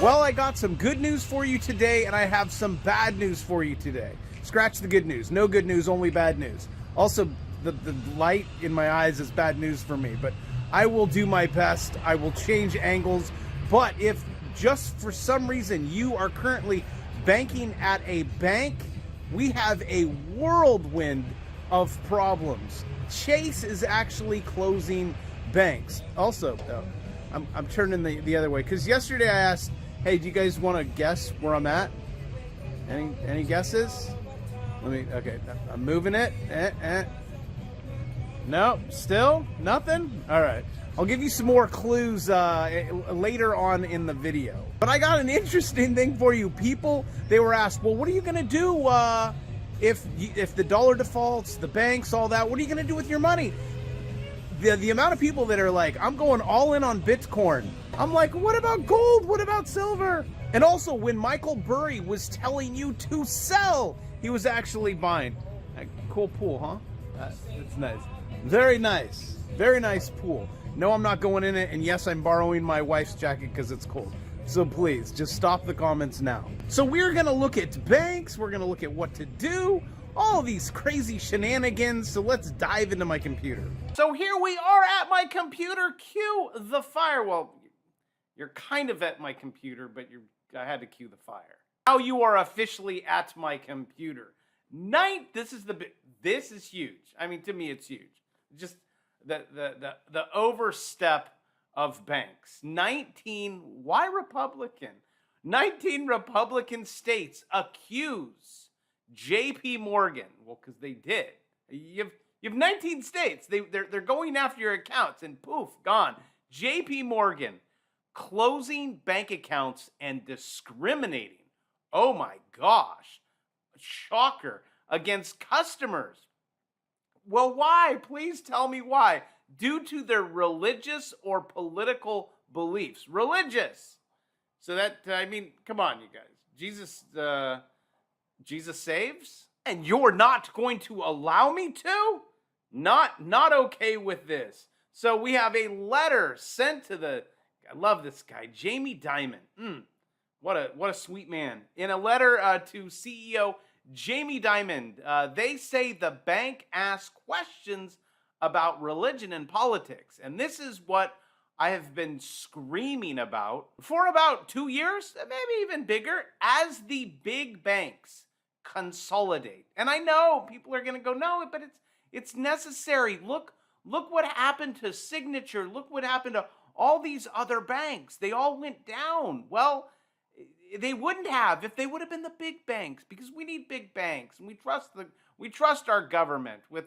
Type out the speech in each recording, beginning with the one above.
Well, I got some good news for you today, and I have some bad news for you today. Scratch the good news. No good news, only bad news. Also, the light in my eyes is bad news for me, but I will do my best. I will change angles. But if just for some reason you are currently banking at a bank, we have a whirlwind of problems. Chase is actually closing banks. Also, I'm turning the other way, because yesterday I asked, hey, do you guys want to guess where I'm at? Any guesses? Okay, I'm moving it. No, still nothing? All right. I'll give you some more clues later on in the video. But I got an interesting thing for you. People, they were asked, well, what are you going to do if the dollar defaults, the banks, all that? What are you going to do with your money? The amount of people that are like, I'm going all in on Bitcoin. I'm like, what about gold? What about silver? And also, when Michael Burry was telling you to sell, he was actually buying. Cool pool, huh? That's nice. Very nice. Very nice pool. No, I'm not going in it, and yes, I'm borrowing my wife's jacket because it's cold. So please, just stop the comments now. So we're going to look at banks. We're going to look at what to do. All these crazy shenanigans. So let's dive into my computer. So here we are at my computer. Cue the fire. Well, you're kind of at my computer, but I had to cue the fire. Now you are officially at my computer. This is huge. I mean, to me, it's huge. Just the overstep of banks. 19 Republican states accuse JP Morgan. Well, because they did. You have 19 states. They're going after your accounts, and poof, gone. JP Morgan closing bank accounts and discriminating. Oh my gosh. Shocker. Against customers. Well, why? Please tell me why. Due to their religious or political beliefs. Religious. So that, I mean, come on, you guys. Jesus saves? And you're not going to allow me to? Not okay with this. So we have a letter sent to I love this guy, Jamie Dimon. What a sweet man. In a letter to CEO Jamie Dimon, they say the bank asked questions about religion and politics. And this is what I have been screaming about for about 2 years, maybe even bigger, as the big banks consolidate. And I know people are going to go, no, but it's necessary. Look what happened to Signature. Look what happened to all these other banks. They all went down. Well, they wouldn't have if they would have been the big banks, because we need big banks, and we trust our government with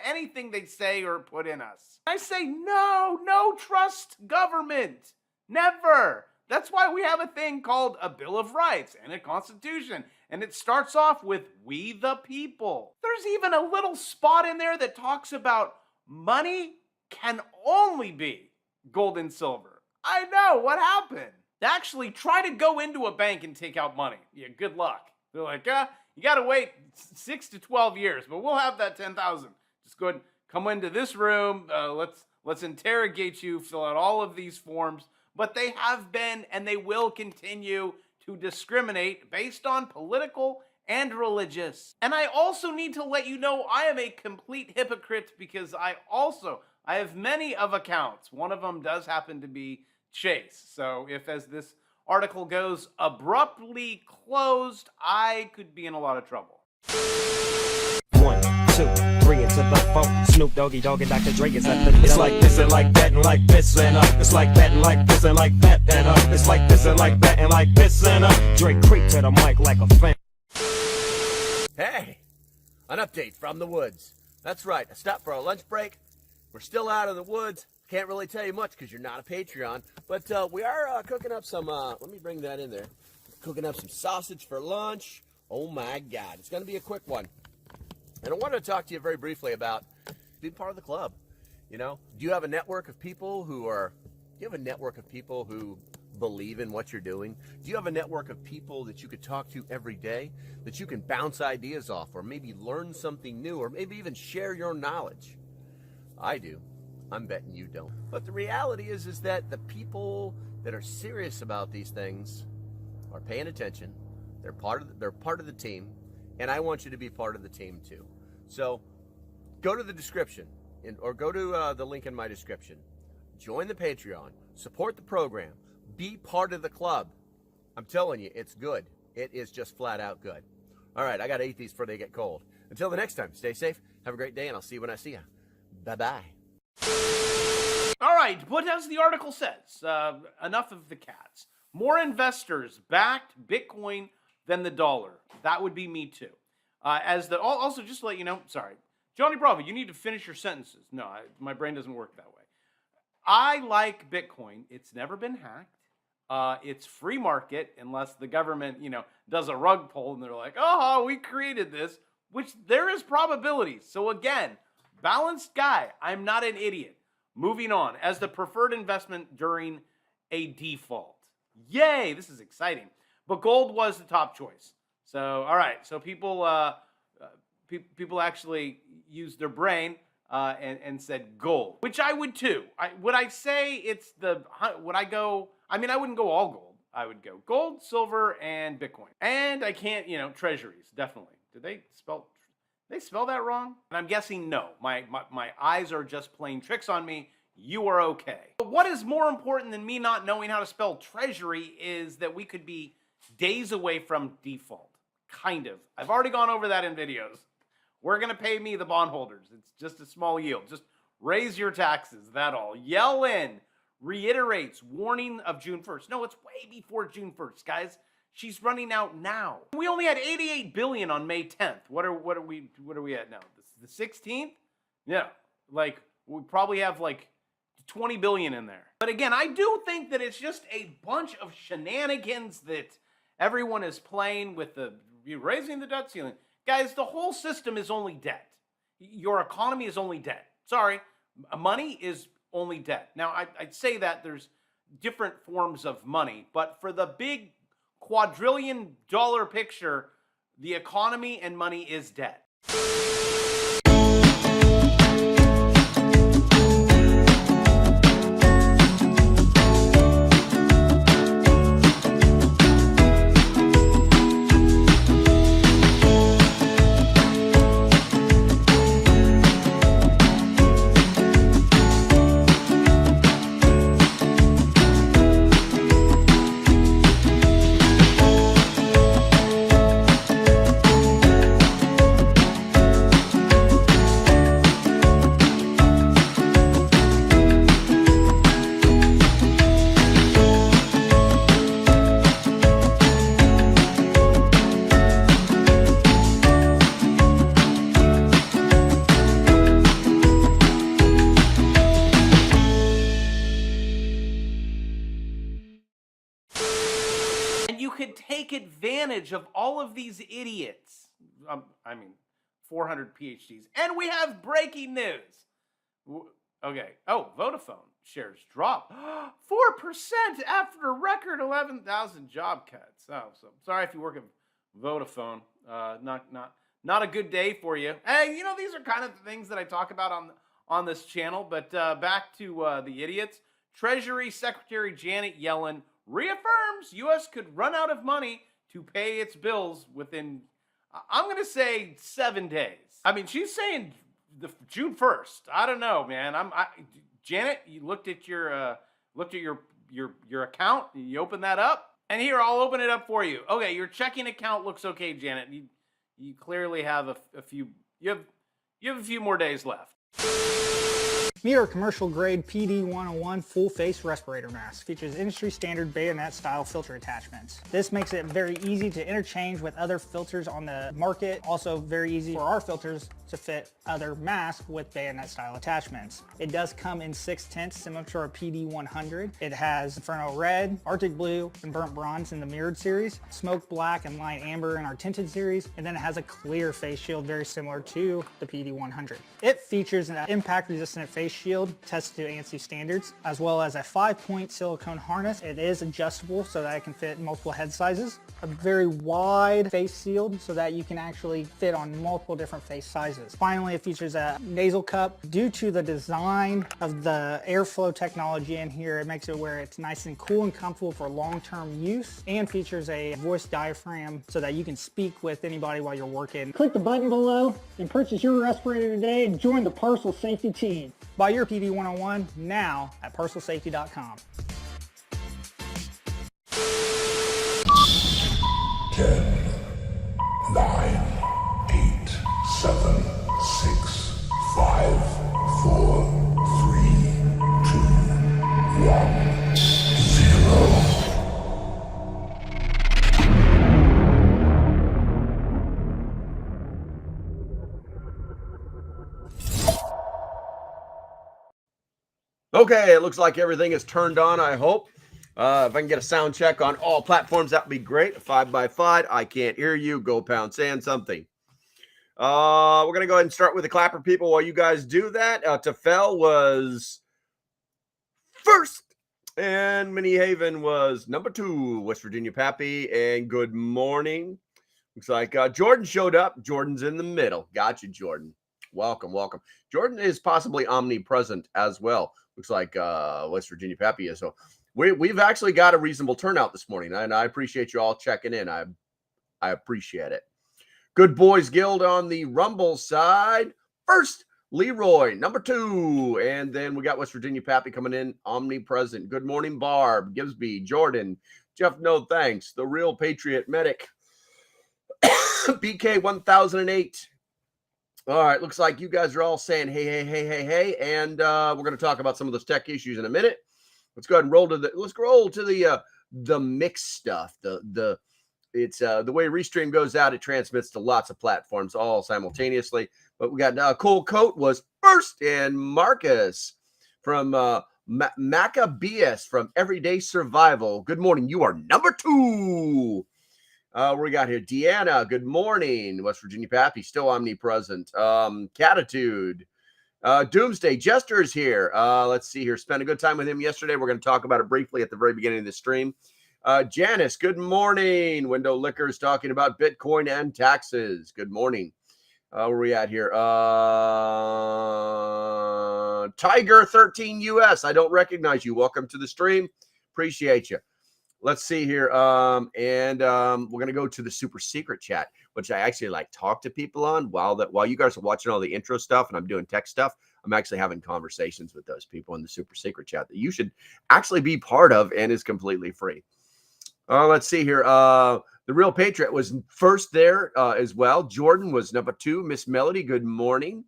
anything they say or put in us. I say no trust government. Never. That's why we have a thing called a Bill of Rights and a Constitution, and it starts off with we the people. There's even a little spot in there that talks about money can only be gold and silver. I know, what happened? They actually try to go into a bank and take out money. Yeah, good luck. They're like, you got to wait 6 to 12 years, but we'll have that 10,000. Just go ahead, come into this room. Let's interrogate you, fill out all of these forms. But they have been, and they will continue to discriminate based on political and religious. And I also need to let you know I am a complete hypocrite, because I have many of accounts. One of them does happen to be Chase. So if, as this article goes, abruptly closed, I could be in a lot of trouble. 1, 2, 3 into the 4. Snoop Doggy Dogg and Dr. Dre is at the It's like this and like that and like this and It's like that and like this and like that and It's like this and like that and like this and Dre creep to the mic like a fan. Hey, an update from the woods. That's right, I stopped for a lunch break. We're still out of the woods. Can't really tell you much because you're not a Patreon, but we are cooking up some, let me bring that in there. Cooking up some sausage for lunch. Oh my God, it's going to be a quick one. And I wanted to talk to you very briefly about being part of the club. You know, do you have a network of people who believe in what you're doing? Do you have a network of people that you could talk to every day, that you can bounce ideas off, or maybe learn something new, or maybe even share your knowledge? I do. I'm betting you don't. But the reality is that the people that are serious about these things are paying attention. They're part of the team, and I want you to be part of the team too. So go to the description or go to the link in my description. Join the Patreon, support the program, be part of the club. I'm telling you, it's good. It is just flat out good. All right, I got to eat these before they get cold. Until the next time, stay safe, have a great day, and I'll see you when I see you. Bye-bye. All right, but as the article says, enough of the cats. More investors backed Bitcoin than the dollar. That would be me too. Also, just to let you know, sorry, Johnny Bravo, you need to finish your sentences. No, my brain doesn't work that way. I like Bitcoin. It's never been hacked. It's free market unless the government, does a rug pull and they're like, oh, we created this, which there is probabilities. So again, balanced guy. I'm not an idiot. Moving on, as the preferred investment during a default. Yay, this is exciting. But gold was the top choice. So, all right, so people actually used their brain and said gold, which I would too. Would I say it's would I go, I wouldn't go all gold. I would go gold, silver, and Bitcoin. And I can't, treasuries, definitely. Did they spell that wrong? And I'm guessing no. My eyes are just playing tricks on me. You are okay. But what is more important than me not knowing how to spell treasury is that we could be days away from default. Kind of. I've already gone over that in videos. We're going to pay me, the bondholders. It's just a small yield. Just raise your taxes, that all. Yellen reiterates warning of June 1st. No, it's way before June 1st, guys. She's running out now. We only had 88 billion on May 10th. What are we at now? The 16th? Yeah. We probably have 20 billion in there. But again, I do think that it's just a bunch of shenanigans that everyone is playing with raising the debt ceiling. Guys, the whole system is only debt. Your economy is only debt. Sorry, money is only debt. Now, I'd say that there's different forms of money, but for the big quadrillion-dollar picture, the economy and money is debt. Take advantage of all of these idiots. 400 PhDs. And we have breaking news. Okay. Oh, Vodafone shares drop 4% after a record 11,000 job cuts. Oh, so sorry if you work at Vodafone. Not a good day for you. Hey, these are kind of the things that I talk about on this channel. But back to the idiots. Treasury Secretary Janet Yellen reaffirms U.S. could run out of money to pay its bills within, I'm going to say, 7 days. She's saying June 1st. I don't know, man. Janet, you looked at your account. You open that up, and here, I'll open it up for you. Okay, your checking account looks okay, Janet. You clearly have a few. You have a few more days left. Meet our commercial-grade PD-101 full-face respirator mask. Features industry-standard bayonet-style filter attachments. This makes it very easy to interchange with other filters on the market. Also very easy for our filters to fit other masks with bayonet-style attachments. It does come in 6 tints, similar to our PD-100. It has Inferno Red, Arctic Blue, and Burnt Bronze in the mirrored series, Smoke Black and Light Amber in our tinted series, and then it has a clear face shield very similar to the PD-100. It features an impact-resistant face face shield tested to ANSI standards, as well as a 5-point silicone harness. It is adjustable so that it can fit multiple head sizes. A very wide face shield so that you can actually fit on multiple different face sizes. Finally, it features a nasal cup. Due to the design of the airflow technology in here, it makes it where it's nice and cool and comfortable for long-term use, and features a voice diaphragm so that you can speak with anybody while you're working. Click the button below and purchase your respirator today and join the Parcel Safety team. Buy your PD101 now at parcelsafety.com. 10, 9, 8, 7, 6, 5, 4, 3, 2, 1, 0. Okay, it looks like everything is turned on, I hope. If I can get a sound check on all platforms, that would be great. 5x5, I can't hear you. Go pound sand something. We're going to go ahead and start with the clapper people while you guys do that. Tefel was first, and Minnie Haven was number 2. West Virginia Pappy, and good morning. Looks like Jordan showed up. Jordan's in the middle. Got you, Jordan. Welcome, welcome. Jordan is possibly omnipresent as well. Looks like West Virginia Pappy is. So we've actually got a reasonable turnout this morning, and I appreciate you all checking in. I appreciate it. Good Boys Guild on the Rumble side. First, Leroy, number 2. And then we got West Virginia Pappy coming in, omnipresent. Good morning, Barb, Gibbsby, Jordan, Jeff, no thanks, The Real Patriot Medic, BK 1008. All right, looks like you guys are all saying hey, hey, hey, hey, hey, and we're going to talk about some of those tech issues in a minute. Let's go ahead and roll to the mixed stuff. The way Restream goes out, it transmits to lots of platforms all simultaneously. But we got Cole Coat was first, and Marcus from Maccabeus from Everyday Survival. Good morning. You are number 2. We got here Deanna. Good morning. West Virginia Pappy still omnipresent. Catitude. Doomsday Jester is here. Let's see here. Spent a good time with him yesterday. We're going to talk about it briefly at the very beginning of the stream. Janice, good morning. Window Liquors talking about Bitcoin and taxes. Good morning. Where are we at here? Tiger 13 US. I don't recognize you. Welcome to the stream. Appreciate you. Let's see here. We're going to go to the super secret chat, which I actually talk to people on while you guys are watching all the intro stuff and I'm doing tech stuff. I'm actually having conversations with those people in the super secret chat that you should actually be part of and is completely free. Let's see here. The Real Patriot was first there as well. Jordan was number 2. Miss Melody, good morning.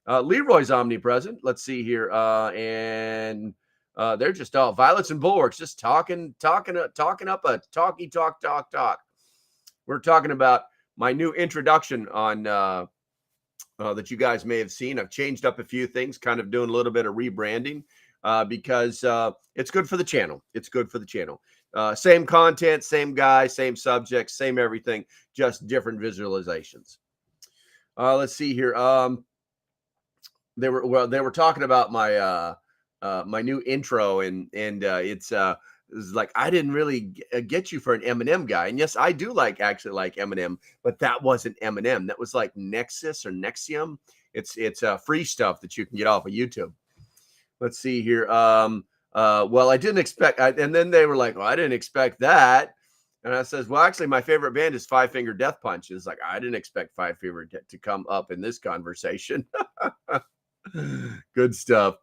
Leroy's omnipresent. Let's see here. They're just all Violets and Bulwarks, just talking up a talk. We're talking about my new introduction on that you guys may have seen. I've changed up a few things, kind of doing a little bit of rebranding because it's good for the channel. It's good for the channel. Same content, same guy, same subject, same everything, just different visualizations. Let's see here. They were talking about my my new intro, and it's like I didn't really get you for an Eminem guy, and yes, I do actually like Eminem, but that wasn't Eminem. That was like Nexus or Nexium. It's free stuff that you can get off of YouTube. Let's see here. Well, I didn't expect, and then they were like, well, I didn't expect that. And I says, well, actually, my favorite band is Five Finger Death Punch. It's like, I didn't expect Five Finger to come up in this conversation. Good stuff.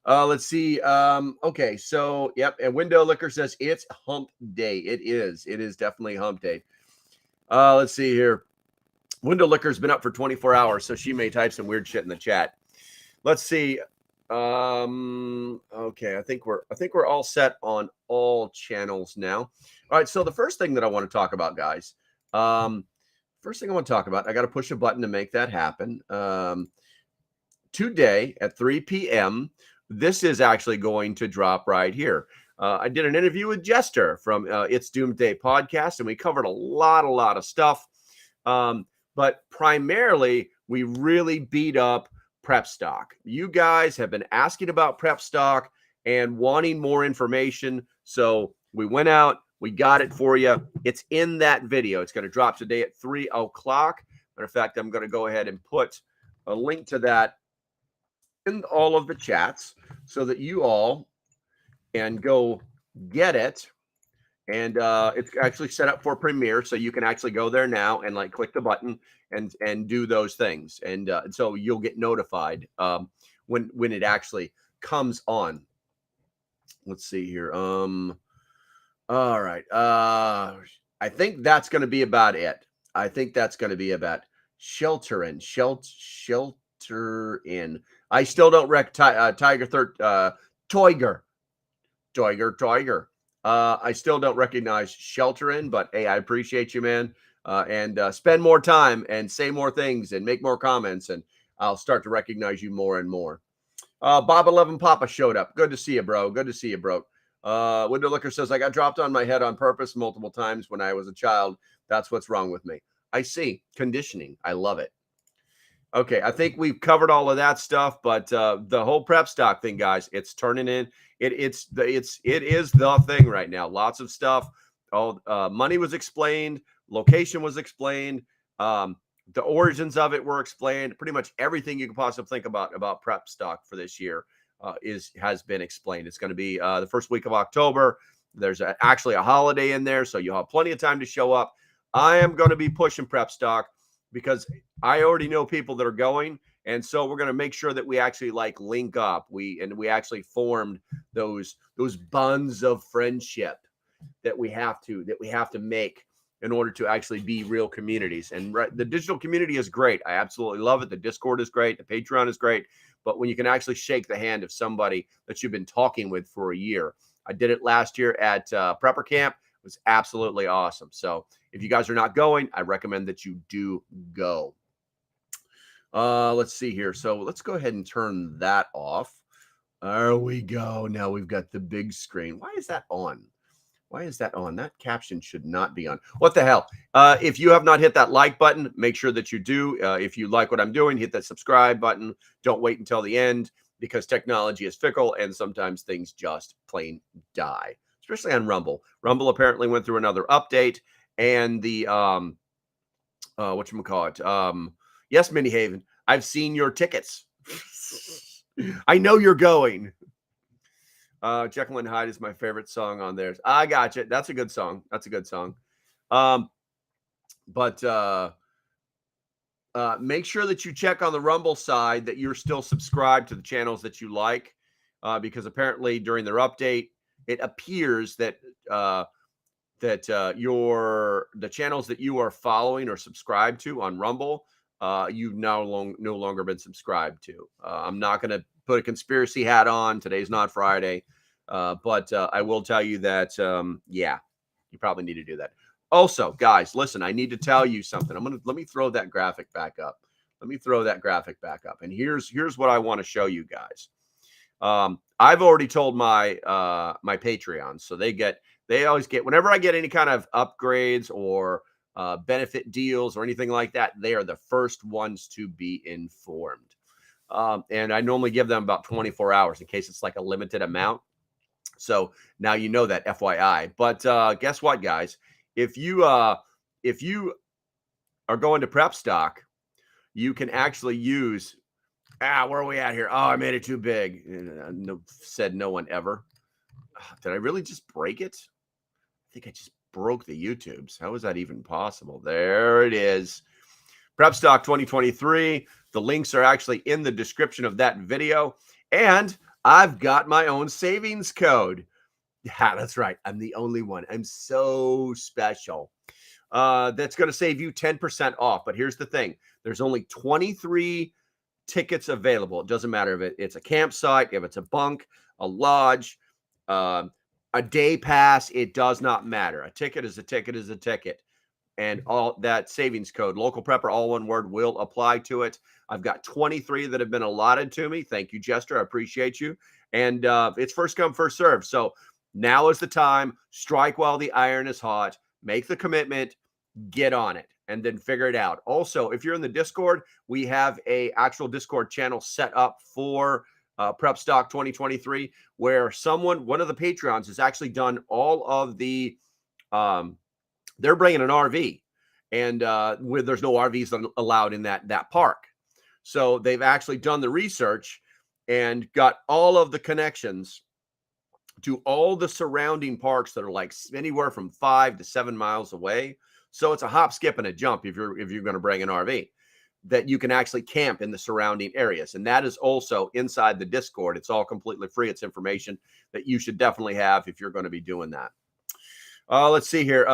Let's see. Okay, so, yep. And Window Liquor says it's hump day. It is definitely hump day. Let's see here. Window Liquor's been up for 24 hours, so she may type some weird shit in the chat. Let's see. Okay, I think we're all set on all channels now. All right, so the first thing that I want to talk about, guys, I got to push a button to make that happen. Today at 3 p.m., this is actually going to drop right here. I did an interview with Jester from It's Doomsday Podcast, and we covered a lot of stuff. But primarily, we really beat up prep stock. You guys have been asking about prep stock and wanting more information. So we went out, we got it for you. It's in that video. It's going to drop today at 3 o'clock. Matter of fact, I'm going to go ahead and put a link to that in all of the chats so that you all can go get it. And it's actually set up for Premiere, so you can actually go there now and like click the button and do those things. And so you'll get notified when it actually comes on. Let's see here. All right. I think that's going to be about it. I think that's going to be about shelter in. I still don't Toiger. I still don't recognize shelter in, but hey, I appreciate you, man. And spend more time and say more things and make more comments, and I'll start to recognize you more and more. Bob 11 Papa showed up. Good to see you, bro. Good to see you, bro. Window Liquor says, I got dropped on my head on purpose multiple times when I was a child. That's what's wrong with me. I see. Conditioning. I love it. Okay, I think we've covered all of that stuff, but the whole prep stock thing, guys, it's turning in. It is the thing right now. Lots of stuff. Money was explained. Location was explained. The origins of it were explained. Pretty much everything you can possibly think about prep stock for this year has been explained. It's going to be the first week of October. There's actually a holiday in there, so you'll have plenty of time to show up. I am going to be pushing prep stock because I already know people that are going. And so we're going to make sure that we actually like link up. We actually formed those bonds of friendship that we have to make in order to actually be real communities. And the digital community is great. I absolutely love it. The Discord is great. The Patreon is great. But when you can actually shake the hand of somebody that you've been talking with for a year, I did it last year at Prepper Camp. It was absolutely awesome. So if you guys are not going, I recommend that you do go. Let's see here. So let's go ahead and turn that off. There we go. Now we've got the big screen. Why is that on? Why is that on? That caption should not be on. What the hell? If you have not hit that like button, make sure that you do. If you like what I'm doing, hit that subscribe button. Don't wait until the end because technology is fickle and sometimes things just plain die, especially on Rumble. Rumble apparently went through another update and the, whatchamacallit? Yes, Mini Haven, I've seen your tickets. I know you're going. Jekyll and Hyde is my favorite song on theirs. I got you. That's a good song. That's a good song. But make sure that you check on the Rumble side that you're still subscribed to the channels that you like, because apparently during their update, it appears that the channels that you are following or subscribed to on Rumble, you've no longer been subscribed to. I'm not going to put a conspiracy hat on. Today's not Friday. But I will tell you that, yeah, you probably need to do that. Also, guys, listen, I need to tell you something. Let me throw that graphic back up. Let me throw that graphic back up. And here's what I want to show you guys. I've already told my my Patreons, so they always get, whenever I get any kind of upgrades or benefit deals or anything like that, they are the first ones to be informed. And I normally give them about 24 hours in case it's like a limited amount. So now you know that, FYI. But guess what, guys? If you are going to prep stock, you can actually use, where are we at here? Oh, I made it too big. Said no one ever. Did I really just break it? I think I just broke the YouTubes. How is that even possible? There it is. Prep Stock 2023. The links are actually in the description of that video. And I've got my own savings code. Yeah, that's right. I'm the only one. I'm so special. That's going to save you 10% off. But here's the thing. There's only 23 tickets available. It doesn't matter if it's a campsite, if it's a bunk, a lodge, a day pass. It does not matter. A ticket is a ticket is a ticket. And all that savings code, Local Prepper, all one word, will apply to it. I've got 23 that have been allotted to me. Thank you, Jester. I appreciate you. And it's first come, first serve. So now is the time. Strike while the iron is hot. Make the commitment. Get on it. and then figure it out. Also, if you're in the Discord, we have a actual Discord channel set up for Prep Stock 2023, where one of the Patreons has actually done all of the, they're bringing an RV, and where there's no RVs allowed in that park. So they've actually done the research and got all of the connections to all the surrounding parks that are like anywhere from 5 to 7 miles away. So it's a hop, skip, and a jump if you're going to bring an RV, that you can actually camp in the surrounding areas. And that is also inside the Discord. It's all completely free. It's information that you should definitely have if you're going to be doing that. Let's see here.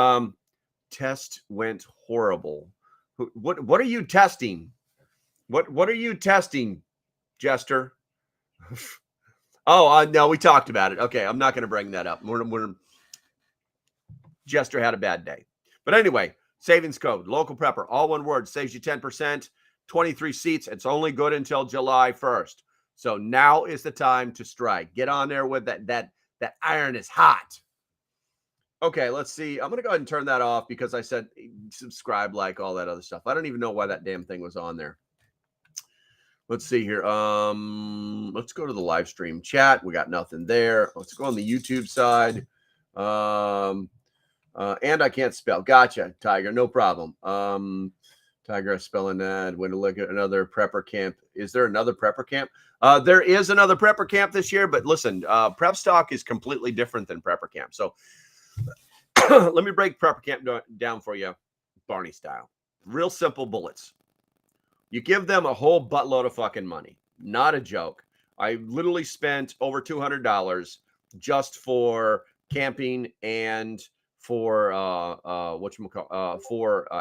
Test went horrible. What are you testing? What are you testing, Jester? Oh, no, we talked about it. Okay, I'm not going to bring that up. Jester had a bad day. But anyway, savings code, local prepper, all one word, saves you 10%, 23 seats. It's only good until July 1st. So now is the time to strike. Get on there with that iron is hot. Okay, let's see. I'm going to go ahead and turn that off because I said subscribe, like, all that other stuff. I don't even know why that damn thing was on there. Let's see here. Let's go to the live stream chat. We got nothing there. Let's go on the YouTube side. And I can't spell. Gotcha, Tiger. No problem. Tiger spelling that. When to look at another prepper camp. Is there another prepper camp? There is another prepper camp this year, but listen, prep stock is completely different than prepper camp. So let me break prepper camp down for you, Barney style. Real simple bullets. You give them a whole buttload of fucking money. Not a joke. I literally spent over $200 just for camping and for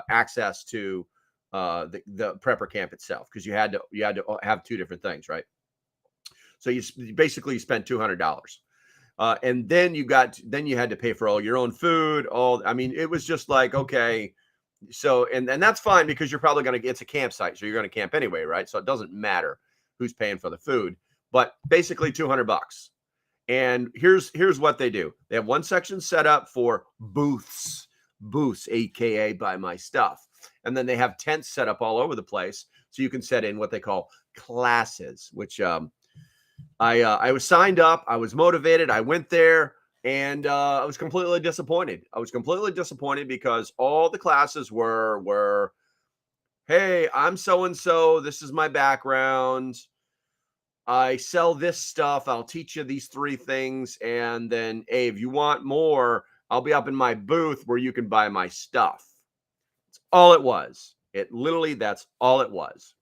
access to the prepper camp itself, because you had to have two different things, right? So you basically spent $200, and then you had to pay for all your own food. It was just like, okay. So, and that's fine because you're probably it's a campsite, so you're going to camp anyway, right? So it doesn't matter who's paying for the food, but basically $200. And here's what they do. They have one section set up for booths, AKA buy my stuff. And then they have tents set up all over the place. So you can set in what they call classes, which I was signed up. I was motivated. I went there. And I was completely disappointed. Because all the classes were, hey, I'm so-and-so. This is my background. I sell this stuff. I'll teach you these 3 things. And then, hey, if you want more, I'll be up in my booth where you can buy my stuff. That's all it was. That's all it was.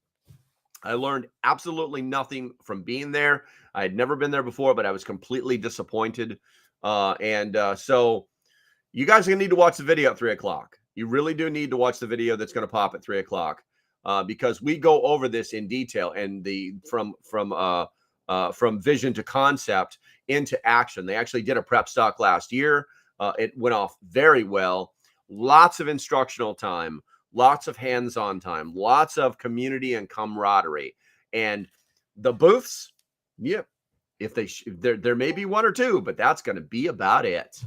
I learned absolutely nothing from being there. I had never been there before, but I was completely disappointed. So you guys are going to need to watch the video at 3 o'clock. You really do need to watch the video that's going to pop at 3 o'clock, because we go over this in detail and from vision to concept into action. They actually did a prep stock last year. It went off very well. Lots of instructional time, lots of hands-on time, lots of community and camaraderie, and the booths. Yep. If there may be 1 or 2, but that's going to be about it.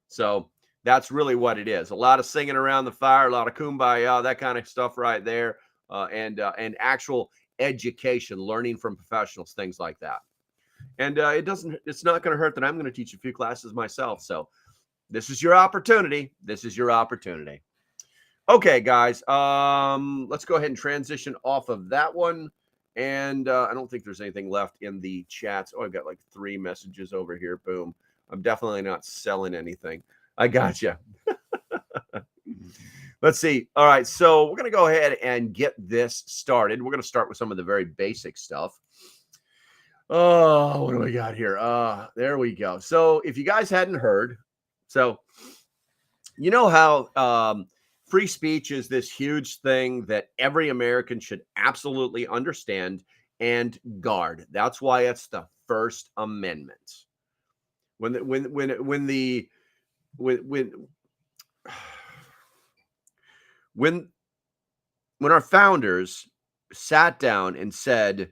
So that's really what it is. A lot of singing around the fire, a lot of kumbaya, that kind of stuff right there, and actual education, learning from professionals, things like that. And it's not going to hurt that I'm going to teach a few classes myself. So this is your opportunity. Okay, guys, let's go ahead and transition off of that one. And I don't think there's anything left in the chats. Oh, I've got like 3 messages over here. Boom. I'm definitely not selling anything. I gotcha. Let's see. All right. So we're going to go ahead and get this started. We're going to start with some of the very basic stuff. Oh, what do we got here? There we go. So if you guys hadn't heard, so you know how free speech is this huge thing that every American should absolutely understand and guard. That's why it's the First Amendment. When our founders sat down and said,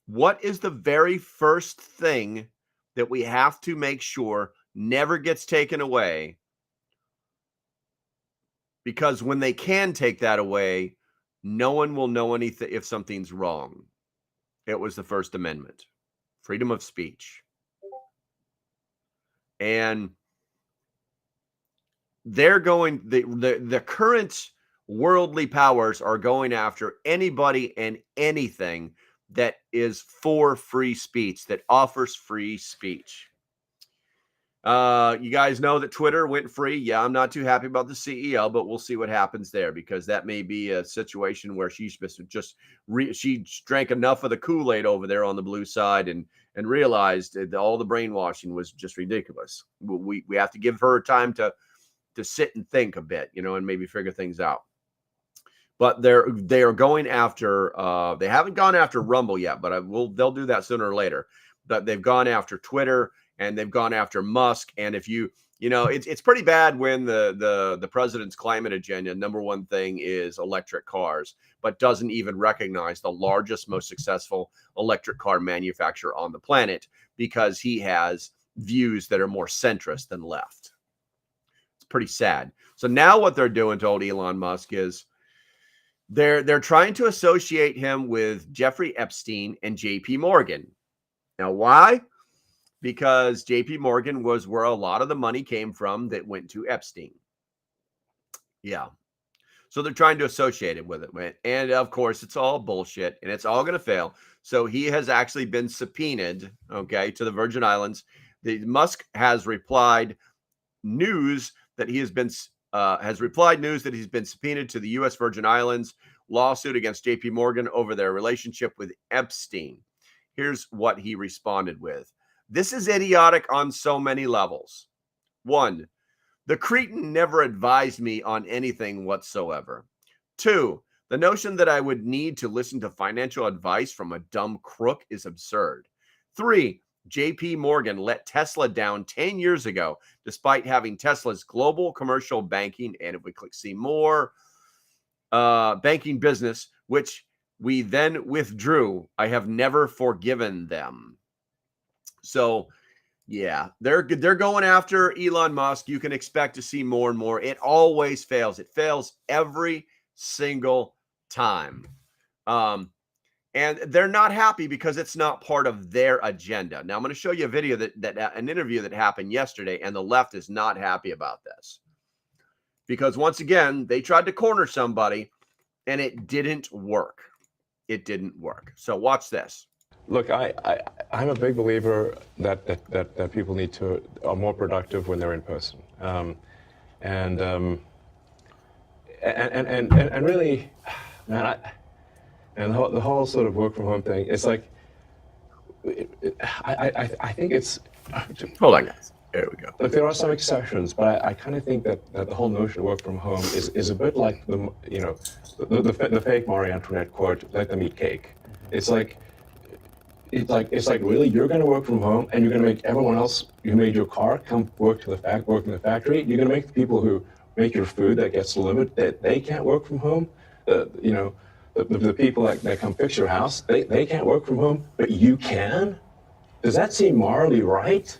what is the very first thing that we have to make sure never gets taken away? Because when they can take that away, no one will know anything if something's wrong. It was the First Amendment, freedom of speech. And they're going, the current worldly powers are going after anybody and anything that is for free speech, that offers free speech. You guys know that Twitter went free. Yeah, I'm not too happy about the CEO, but we'll see what happens there, because that may be a situation where she's just she drank enough of the Kool-Aid over there on the blue side and realized that all the brainwashing was just ridiculous. We have to give her time to sit and think a bit, and maybe figure things out. But they are going after. They haven't gone after Rumble yet, but they'll do that sooner or later. But they've gone after Twitter. And they've gone after Musk. And if it's pretty bad when the president's climate agenda, number one thing is electric cars, but doesn't even recognize the largest, most successful electric car manufacturer on the planet, because he has views that are more centrist than left. It's pretty sad. So now what they're doing to old Elon Musk is they're trying to associate him with Jeffrey Epstein and JP Morgan. Now, why? Because JP Morgan was where a lot of the money came from that went to Epstein. Yeah. So they're trying to associate it with it. And of course, it's all bullshit and it's all going to fail. So he has actually been subpoenaed, to the Virgin Islands. Musk has replied news that he has been subpoenaed to the U.S. Virgin Islands lawsuit against JP Morgan over their relationship with Epstein. Here's what he responded with. This is idiotic on so many levels. 1, the cretin never advised me on anything whatsoever. 2, the notion that I would need to listen to financial advice from a dumb crook is absurd. 3, JP Morgan let Tesla down 10 years ago, despite having Tesla's global commercial banking, and if we click see more, banking business, which we then withdrew. I have never forgiven them. So, yeah, they're going after Elon Musk. You can expect to see more and more. It always fails. It fails every single time. And they're not happy because it's not part of their agenda. Now, I'm going to show you a video that an interview that happened yesterday, and the left is not happy about this. Because once again, they tried to corner somebody, and it didn't work. It didn't work. So watch this. Look, I'm a big believer that people are more productive when they're in person, and really, man, the whole sort of work from home thing. It's like, I think it's. Hold on, guys. There we go. Look, there are some exceptions, but I kind of think that the whole notion of work from home is a bit like the fake Marie Antoinette quote, "Let them eat cake." It's like really, you're going to work from home and you're going to make everyone else who made your car come work in the factory. You're going to make the people who make your food that gets delivered that they can't work from home. The people that come fix your house, they can't work from home, but you can. Does that seem morally right?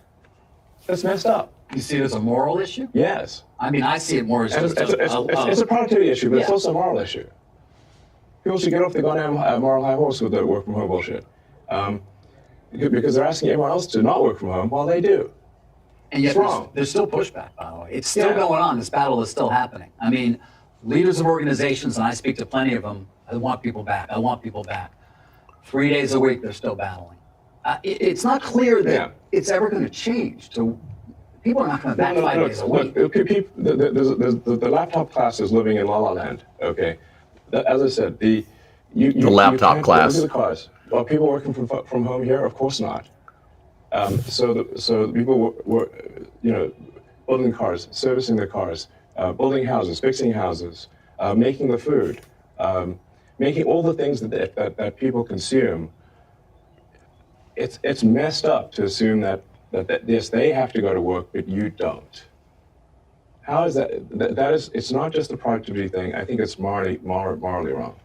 That's messed up. You see it as a moral issue? Yes. I mean, I see it more as just it's a productivity issue, but it's also a moral issue. People should get off the goddamn moral high horse with the work from home bullshit. Because they're asking everyone else to not work from home while they do. And yet there's still pushback, by the way. It's still going on. This battle is still happening. I mean, leaders of organizations, and I speak to plenty of them, I want people back. 3 days a week, they're still battling. It's not clear that it's ever going to change. So people are not going to back 5 days a week. The laptop class is living in La La Land, okay? As I said, the laptop class. Look at the cars. Are people working from home here? Of course not. So people were building cars, servicing the cars, building houses, fixing houses, making the food, making all the things that people consume. It's messed up to assume that yes, they have to go to work, but you don't. How is that? That is. It's not just a productivity thing. I think it's morally wrong.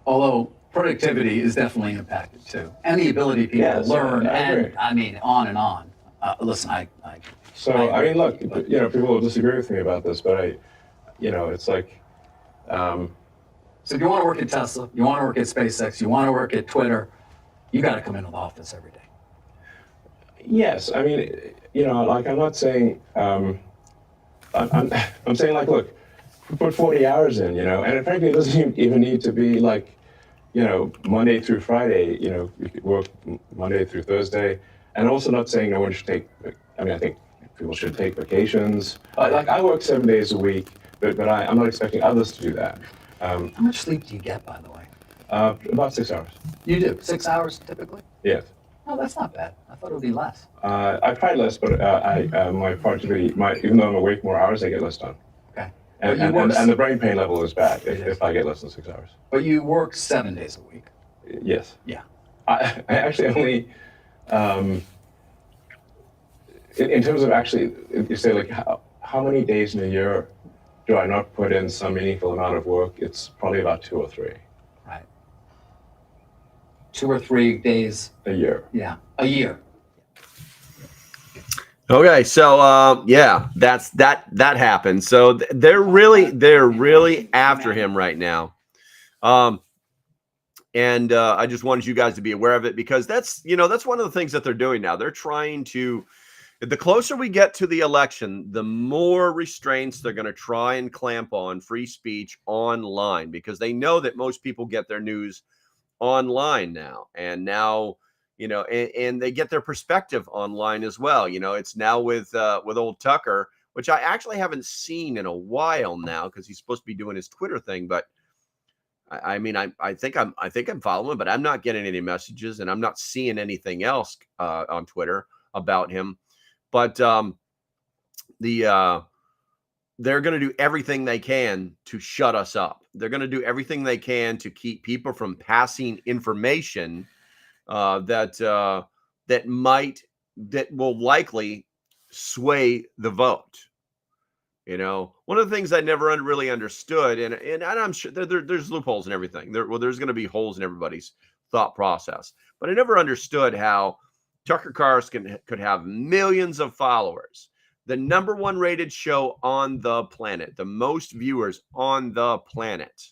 Although productivity is definitely impacted too, and the ability of people to learn, and I mean, on and on. Listen, I mean, look, people will disagree with me about this, but you know, it's like, So if you want to work at Tesla, you want to work at SpaceX, you want to work at Twitter, you got to come into the office every day. yes, I mean, you know, like I'm not saying, I'm saying like, look, put 40 hours in, you know, and frankly, it doesn't even need to be like, you know, Monday through Friday, you know, you could work Monday through Thursday. And I'm also not saying no one should take, I mean, I think people should take vacations. Like I work 7 days a week, but I'm not expecting others to do that. How much sleep do you get, by the way? About 6 hours. You do? 6 hours typically? Yes. Oh, that's not bad. I thought it would be less. I tried less, but my productivity, even though I'm awake more hours, I get less done. Okay. And the brain pain level is bad if I get less than 6 hours. But you work 7 days a week. Yes. Yeah. I actually only, in terms of actually, you say like how many days in a year do I not put in some meaningful amount of work? It's probably about 2 or 3. Right. 2 or 3 days. A year. Yeah. A year. Okay, so yeah, that happened. So they're really after him right now, and I just wanted you guys to be aware of it because that's one of the things that they're doing now. They're trying to. The closer we get to the election, the more restraints they're going to try and clamp on free speech online because they know that most people get their news online now, and now. You know, and they get their perspective online as well. You know, it's now with old Tucker, which I actually haven't seen in a while now because he's supposed to be doing his Twitter thing. But I mean, I think I'm following him, but I'm not getting any messages, and I'm not seeing anything else on Twitter about him. But they're going to do everything they can to shut us up. They're going to do everything they can to keep people from passing information. That will likely sway the vote. You know, one of the things I never really understood, and I'm sure there's loopholes in everything. There's going to be holes in everybody's thought process, but I never understood how Tucker Carson could have millions of followers, the #1 rated show on the planet, the most viewers on the planet.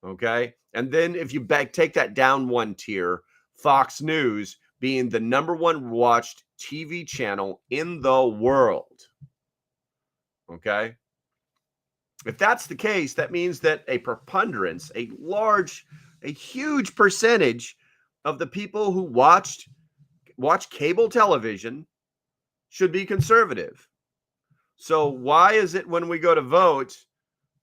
Okay, and then if you take that down one tier. Fox News being the #1 watched TV channel in the world. Okay. If that's the case, that means that a preponderance, a huge percentage of the people who watch cable television should be conservative. So why is it when we go to vote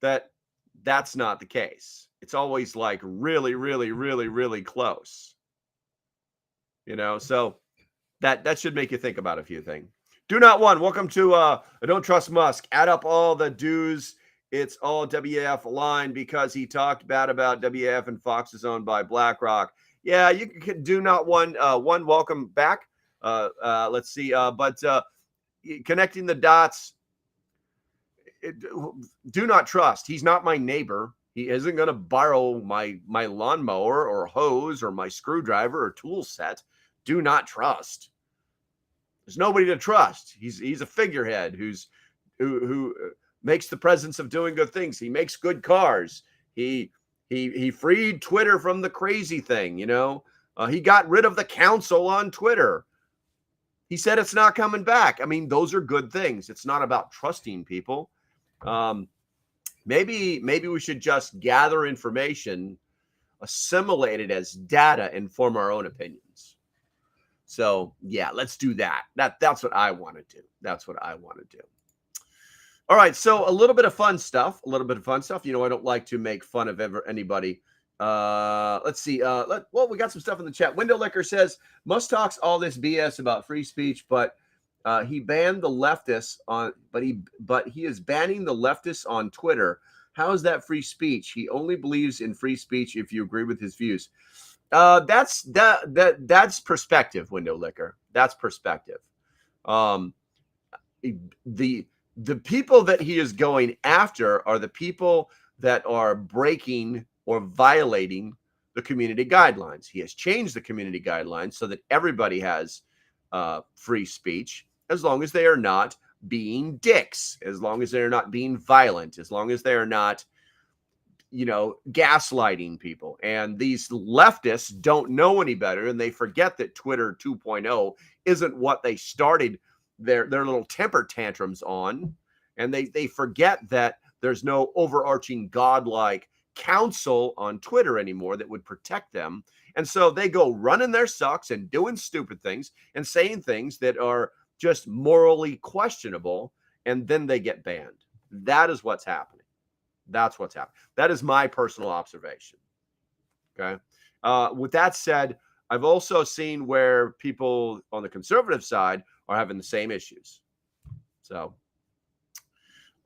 that's not the case? It's always like really, really, really, really close. You know, so that should make you think about a few things. Do not one. Welcome to I Don't Trust Musk. Add up all the dues. It's all WAF line because he talked bad about WAF and Fox is owned by BlackRock. Yeah, you can do not one. Welcome back. Let's see. But connecting the dots. Do not trust. He's not my neighbor. He isn't going to borrow my lawnmower or hose or my screwdriver or tool set. Do not trust. There's nobody to trust. He's a figurehead who makes the presence of doing good things. He makes good cars. He freed Twitter from the crazy thing. You know, he got rid of the council on Twitter. He said it's not coming back. I mean, those are good things. It's not about trusting people. Maybe we should just gather information, assimilate it as data, and form our own opinions. So yeah, let's do that. That's what I want to do. That's what I want to do. All right, so a little bit of fun stuff. You know, I don't like to make fun of anybody. Let's see. Well, we got some stuff in the chat. Window Liquor says Musk talks all this BS about free speech, but he banned the leftists on. But he is banning the leftists on Twitter. How is that free speech? He only believes in free speech if you agree with his views. That's perspective, Window Liquor. That's perspective. The people that he is going after are the people that are breaking or violating the community guidelines. He has changed the community guidelines so that everybody has free speech, as long as they are not being dicks, as long as they're not being violent, as long as they're not, gaslighting people. And these leftists don't know any better, and they forget that Twitter 2.0 isn't what they started their little temper tantrums on. And they forget that there's no overarching godlike council on Twitter anymore that would protect them. And so they go running their sucks and doing stupid things and saying things that are just morally questionable, and then they get banned. That is what's happening. That's what's happening. That is my personal observation. Okay. With that said, I've also seen where people on the conservative side are having the same issues. So,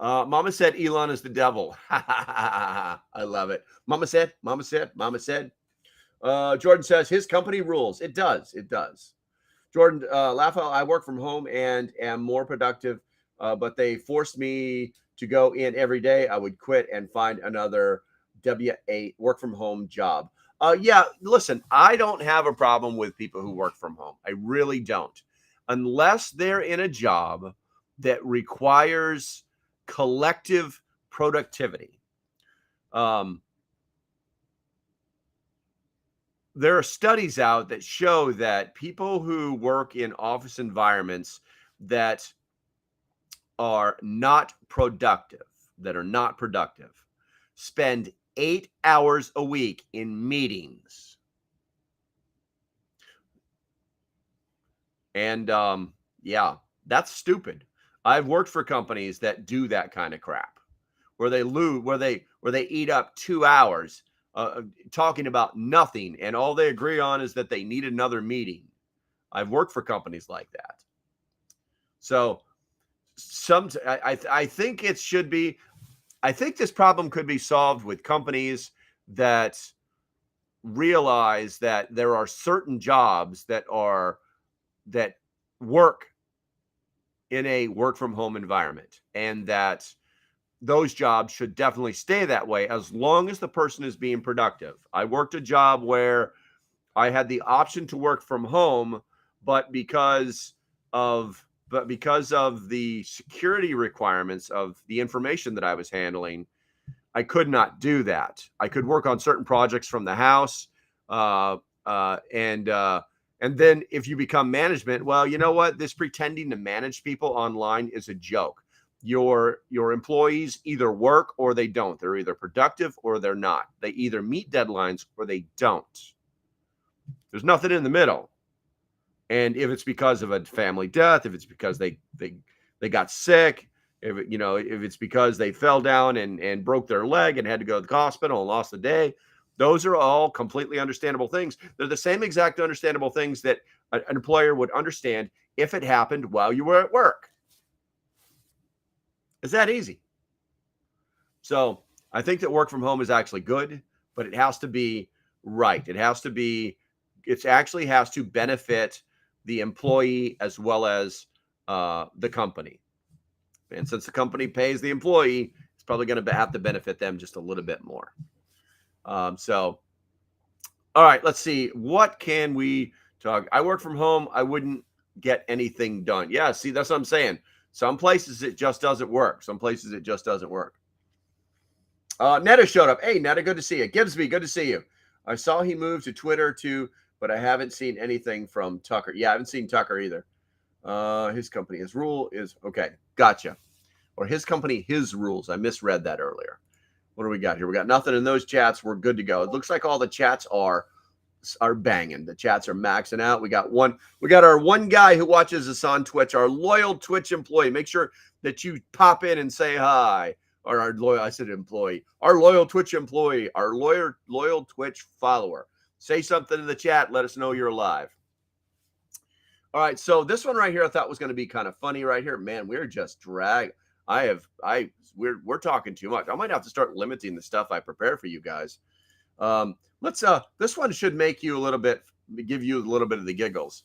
Mama said Elon is the devil. I love it. Mama said. Jordan says his company rules. It does. Jordan, Lafayette, I work from home and am more productive, but they forced me to go in every day. I would quit and find another W-8 work from home job. Yeah, listen, I don't have a problem with people who work from home. I really don't. Unless they're in a job that requires collective productivity. There are studies out that show that people who work in office environments that are not productive, spend 8 hours a week in meetings. And yeah, that's stupid. I've worked for companies that do that kind of crap, where they eat up 2 hours talking about nothing, and all they agree on is that they need another meeting. I've worked for companies like that. So I think it should be. I think this problem could be solved with companies that realize that there are certain jobs that work in a work from home environment, and that those jobs should definitely stay that way as long as the person is being productive. I worked a job where I had the option to work from home, but because of the security requirements of the information that I was handling, I could not do that. I could work on certain projects from the house, and then if you become management, well, you know what? This pretending to manage people online is a joke. Your employees either work or they don't. They're either productive or they're not. They either meet deadlines or they don't. There's nothing in the middle. And if it's because of a family death, if it's because they got sick, if it's because they fell down and broke their leg and had to go to the hospital and lost the day, those are all completely understandable things. They're the same exact understandable things that an employer would understand if it happened while you were at work. It's that easy. So I think that work from home is actually good, but it has to be right. It actually has to benefit the employee as well as the company. And since the company pays the employee, it's probably going to have to benefit them just a little bit more. So, all right, let's see. What can we talk? I work from home. I wouldn't get anything done. Yeah, see, that's what I'm saying. Some places it just doesn't work. Netta showed up. Hey, Netta, good to see you. Gibbsby, good to see you. I saw he moved to Twitter too, but I haven't seen anything from Tucker. Yeah, I haven't seen Tucker either. His company, his rule is okay. Gotcha. Or his company, his rules. I misread that earlier. What do we got here? We got nothing in those chats. We're good to go. It looks like all the chats are banging. The chats are maxing out. We got our one guy who watches us on Twitch, our loyal Twitch employee. Make sure that you pop in and say hi. Or our loyal Twitch employee, our loyal Twitch follower. Say something in the chat. Let us know you're alive. All right, so this one right here I thought was going to be kind of funny right here. Man, we're just dragging. We're talking too much. I might have to start limiting the stuff I prepare for you guys. This one should give you a little bit of the giggles.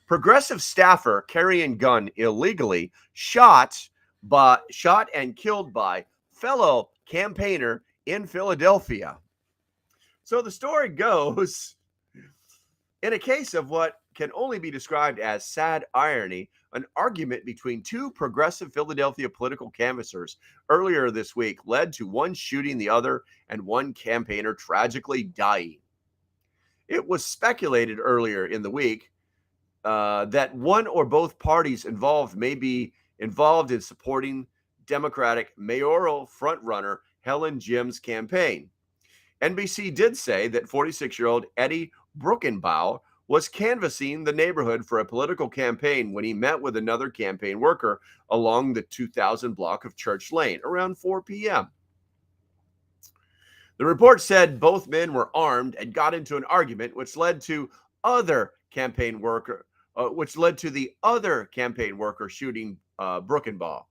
Progressive staffer carrying gun illegally shot and killed by fellow campaigner in Philadelphia. So the story goes, in a case of what can only be described as sad irony, an argument between two progressive Philadelphia political canvassers earlier this week led to one shooting the other and one campaigner tragically dying. It was speculated earlier in the week that one or both parties involved may be involved in supporting Democratic mayoral frontrunner Helen Jim's campaign. NBC did say that 46-year-old Eddie Bruckenbauer was canvassing the neighborhood for a political campaign when he met with another campaign worker along the 2000 block of Church Lane around 4 p.m. The report said both men were armed and got into an argument, which led to the other campaign worker shooting Bruckenbauer,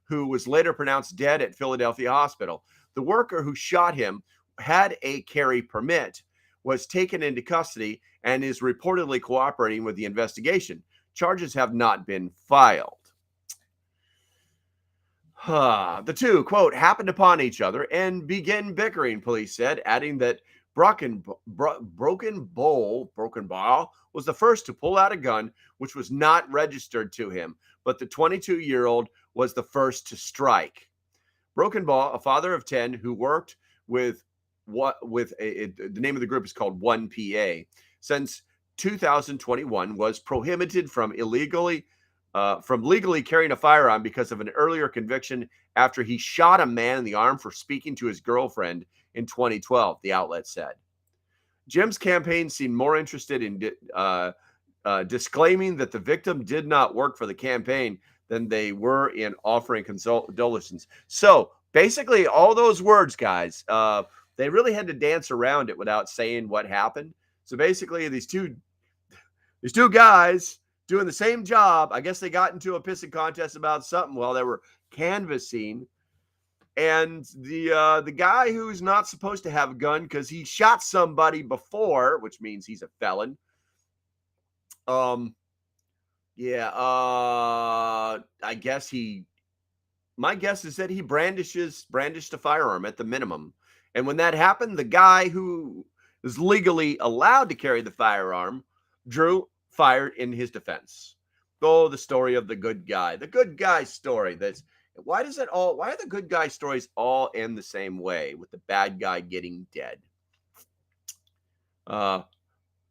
who was later pronounced dead at Philadelphia Hospital. The worker who shot him had a carry permit, was taken into custody, and is reportedly cooperating with the investigation. Charges have not been filed. The two, quote, happened upon each other and began bickering, police said, adding that Bruckenbauer was the first to pull out a gun, which was not registered to him, but the 22-year-old was the first to strike. Bruckenbauer, a father of 10 who worked the name of the group is called 1PA, since 2021, was prohibited from legally carrying a firearm because of an earlier conviction after he shot a man in the arm for speaking to his girlfriend in 2012, the outlet said. Jim's campaign seemed more interested in disclaiming that the victim did not work for the campaign than they were in offering condolences. So basically, all those words, guys, they really had to dance around it without saying what happened. So basically, these two guys doing the same job, I guess they got into a pissing contest about something while they were canvassing. And the guy who's not supposed to have a gun because he shot somebody before, which means he's a felon. I guess my guess is that he brandished a firearm at the minimum. And when that happened, the guy who is legally allowed to carry the firearm fired in his defense. Oh, the story of the good guy story. Why are the good guy stories all end the same way with the bad guy getting dead?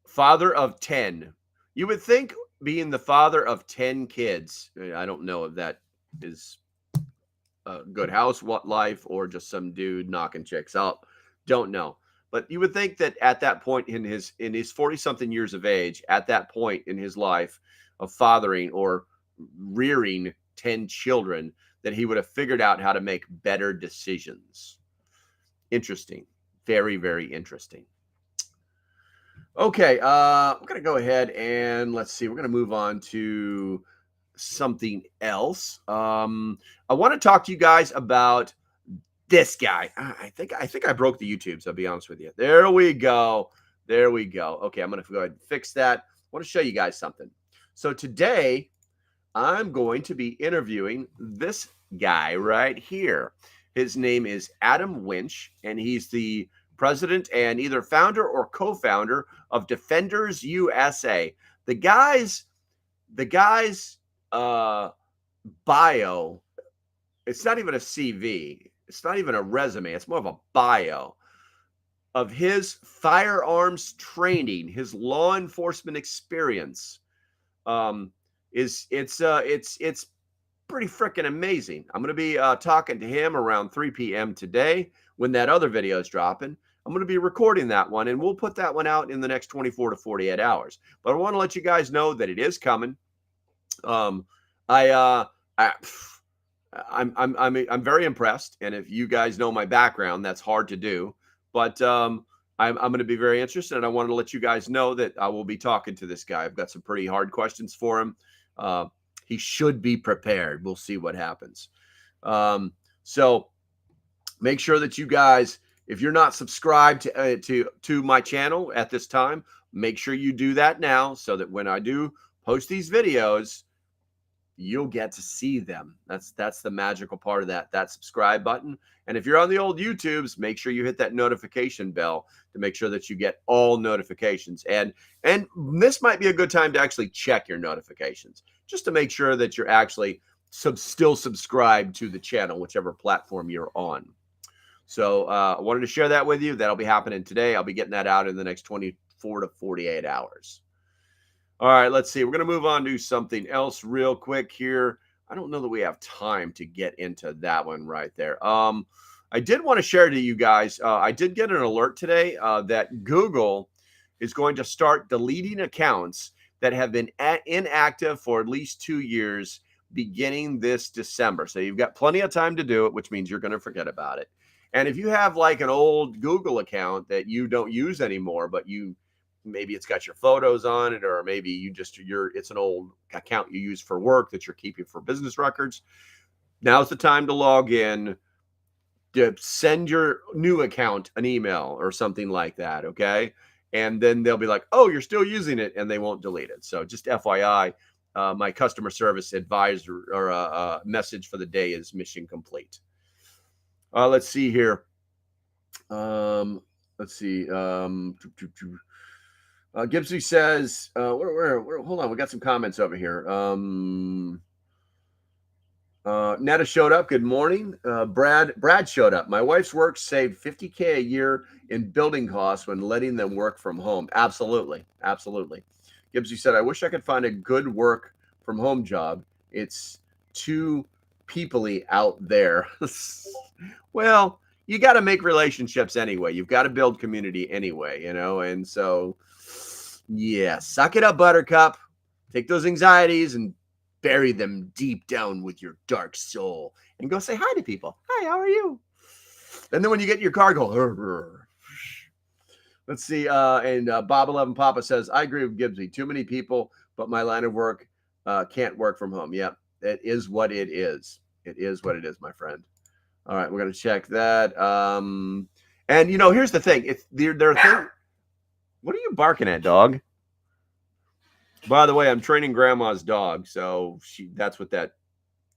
Father of 10. You would think being the father of 10 kids, I don't know if that is a good life or just some dude knocking chicks up. Don't know. But you would think that at that point in his 40-something years of age, at that point in his life of fathering or rearing 10 children, that he would have figured out how to make better decisions. Interesting. Very, very interesting. Okay, we're going to go ahead and let's see. We're going to move on to something else. I want to talk to you guys about this guy. I think I broke the YouTube, so I'll be honest with you. There we go. Okay, I'm going to go ahead and fix that. I want to show you guys something. So today, I'm going to be interviewing this guy right here. His name is Adam Winch, and he's the president and either founder or co-founder of Defenders USA. The guy's bio, it's not even a CV. It's not even a resume. It's more of a bio of his firearms training, his law enforcement experience. It's pretty freaking amazing. I'm going to be talking to him around 3 p.m. today when that other video is dropping. I'm going to be recording that one, and we'll put that one out in the next 24 to 48 hours. But I want to let you guys know that it is coming. I'm very impressed, and if you guys know my background, that's hard to do. But I'm going to be very interested, and I wanted to let you guys know that I will be talking to this guy. I've got some pretty hard questions for him. He should be prepared. We'll see what happens. So make sure that you guys, if you're not subscribed to my channel at this time, make sure you do that now so that when I do post these videos, you'll get to see them. That's the magical part of that subscribe button. And if you're on the old YouTubes, make sure you hit that notification bell to make sure that you get all notifications. And this might be a good time to actually check your notifications, just to make sure that you're actually still subscribed to the channel, whichever platform you're on. So I wanted to share that with you. That'll be happening today. I'll be getting that out in the next 24 to 48 hours. All right, let's see. We're going to move on to something else real quick here. I don't know that we have time to get into that one right there. I did want to share to you guys, I did get an alert today that Google is going to start deleting accounts that have been inactive for at least 2 years beginning this December. So you've got plenty of time to do it, which means you're going to forget about it. And if you have like an old Google account that you don't use anymore, but maybe it's got your photos on it, or maybe it's an old account you use for work that you're keeping for business records. Now's the time to log in, to send your new account an email or something like that. Okay. And then they'll be like, oh, you're still using it, and they won't delete it. So just FYI, my customer service advisor or message for the day is mission complete. Let's see here. Let's see. Gibbsy says, hold on, we got some comments over here. Netta showed up. Good morning. Brad showed up. My wife's work saved $50K a year in building costs when letting them work from home. Absolutely. Gibbsy said, I wish I could find a good work from home job. It's too people-y out there. Well, you got to make relationships anyway. You've got to build community anyway, and so yeah, suck it up, Buttercup. Take those anxieties and bury them deep down with your dark soul and go say hi to people. Hi, how are you? And then when you get in your car, go, "Rrr, rrr." Let's see. And Bob 11 Papa says, I agree with Gibbsy. Too many people, but my line of work can't work from home. Yep, it is what it is. It is what it is, my friend. All right, we're going to check that. And, here's the thing. If there are things. What are you barking at, dog? By the way, I'm training Grandma's dog, so that's what that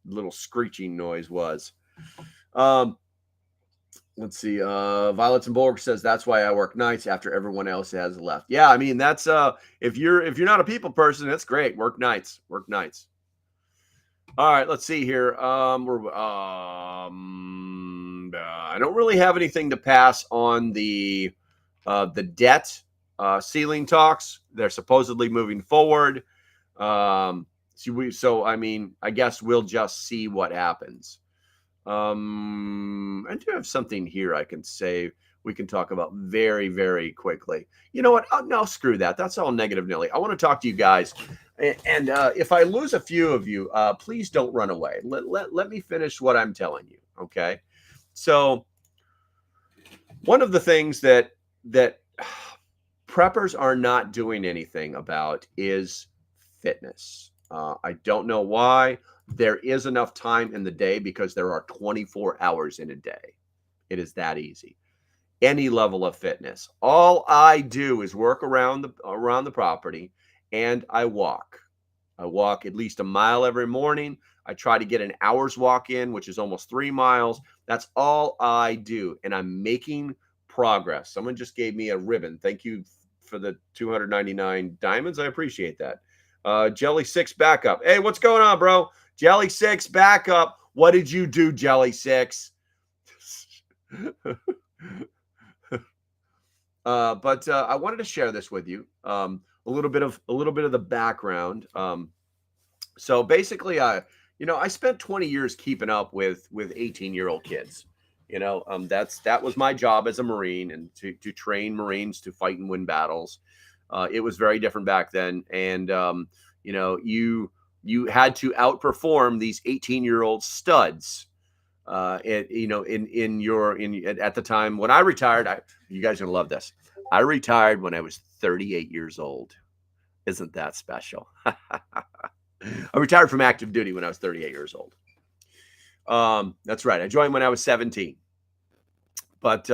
little screeching noise was. Let's see. Violets and Bulwark says that's why I work nights after everyone else has left. Yeah, I mean that's if you're not a people person, that's great. Work nights. All right, let's see here. I don't really have anything to pass on the debt ceiling talks. They're supposedly moving forward. I guess we'll just see what happens. I do have something here I can say we can talk about very, very quickly. You know what? No, screw that. That's all negative, Nelly. I want to talk to you guys. And if I lose a few of you, please don't run away. Let me finish what I'm telling you. Okay. So one of the things that preppers are not doing anything about is fitness. I don't know why. There is enough time in the day because there are 24 hours in a day. It is that easy. Any level of fitness. All I do is work around the property, and I walk. I walk at least a mile every morning. I try to get an hour's walk in, which is almost 3 miles. That's all I do, and I'm making progress. Someone just gave me a ribbon. Thank you for the 299 diamonds. I appreciate that. Jelly 6 backup. Hey, what's going on, bro? Jelly 6 backup. What did you do, Jelly 6? But I wanted to share this with you. A little bit of the background. So basically, I spent 20 years keeping up with 18-year-old kids. That was my job as a Marine, and to train Marines to fight and win battles. It was very different back then, and you had to outperform these 18-year-old studs. At the time when I retired, you guys are gonna love this. I retired when I was 38 years old. Isn't that special? I retired from active duty when I was 38 years old. That's right. I joined when I was 17. But